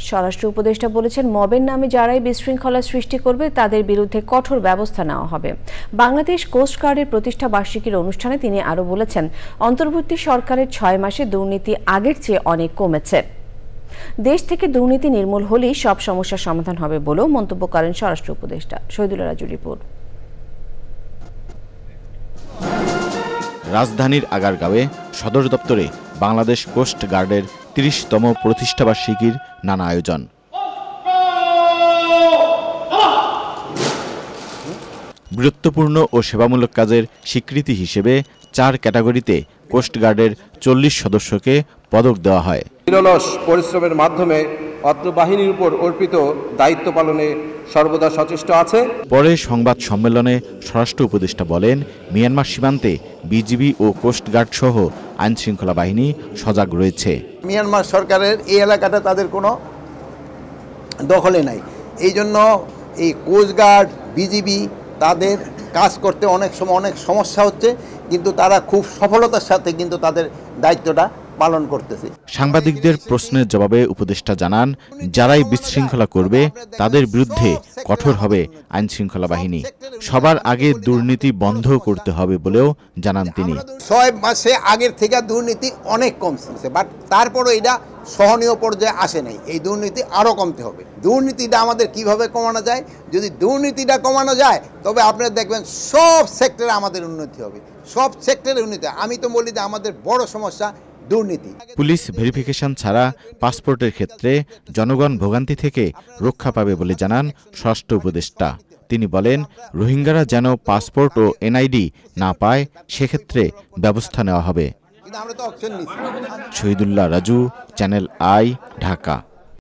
স্বরাষ্ট্র উপদেষ্টা বলেছেন, মবের নামে যারাই বিশৃঙ্খলা সৃষ্টি করবে তাদের বিরুদ্ধে কঠোর ব্যবস্থা নেওয়া হবে। বাংলাদেশ কোস্ট গার্ডের প্রতিষ্ঠা বার্ষিকীর অনুষ্ঠানে তিনি আরও বলেছেন, অন্তর্বর্তী সরকারের ৬ মাসে দুর্নীতি আগের চেয়ে অনেক কমেছে। দেশ থেকে দুর্নীতি নির্মূল হলেই সব সমস্যার সমাধান হবে বলেও মন্তব্য করেন স্বরাষ্ট্র উপদেষ্টা। শহীদুল্লাহ রাজুর রিপোর্ট। রাজধানীর আগারগাঁওয়ে সদর দপ্তরে বাংলাদেশ কোস্ট গার্ডের ৩০তম প্রতিষ্ঠাবার্ষিকীর নানা আয়োজন। বীরত্বপূর্ণ ও সেবামূলক কাজের স্বীকৃতি হিসেবে ৪ ক্যাটাগরিতে কোস্ট গার্ডের ৪০ সদস্যকে পদক দেওয়া হয়। নিরলস পরিশ্রমের মাধ্যমে অত্র বাহিনীর উপর অর্পিত দায়িত্ব পালনে সর্বদা সচেষ্ট আছে। পরে সংবাদ সম্মেলনে স্বরাষ্ট্র উপদেষ্টা বলেন, মিয়ানমার সীমান্তে বিজিবি ও কোস্ট গার্ড সহ আইন শৃঙ্খলা বাহিনী সজাগ রয়েছে। মিয়ানমার সরকারের এই এলাকাটা তাদের কোনো দখলে নাই, এই জন্য এই কোস্ট গার্ড বিজিবি তাদের কাজ করতে অনেক সময় অনেক সমস্যা হচ্ছে, কিন্তু তারা খুব সফলতার সাথে কিন্তু তাদের দায়িত্বটা পালন করতেছে। সাংবাদিকদের প্রশ্নের জবাবে উপদেষ্টা জানান, যারাই বিশৃঙ্খলা করবে তাদের বিরুদ্ধে কঠোর হবে আইন শৃঙ্খলা বাহিনী। সবার আগে দুর্নীতি বন্ধ করতে হবে বলেও জানান তিনি। ৬ মাসে আগের থেকে দুর্নীতি অনেক কমছে, বাট তারপরও এটা সহনীয় পর্যায়ে আসে নাই। এই দুর্নীতি আরও কমতে হবে। দুর্নীতিটা আমাদের কিভাবে কমানো যায়? যদি দুর্নীতিটা কমানো যায় তবে আপনারা দেখবেন সব সেক্টরে আমাদের উন্নতি হবে, সব সেক্টরে উন্নতি। আমি তো বলি যে আমাদের বড় সমস্যা দুর্নীতি। পুলিশ ভেরিফিকেশন ছাড়া পাসপোর্টের ক্ষেত্রে জনগণ ভোগান্তি থেকে রক্ষা পাবে বলে জানান স্বরাষ্ট্র উপদেষ্টা। তিনি বলেন, রোহিঙ্গারা যেন পাসপোর্ট ও এনআইডি না পায় সেক্ষেত্রে ব্যবস্থা নেওয়া হবে। Shahidullah Raju, channel I, Dhaka.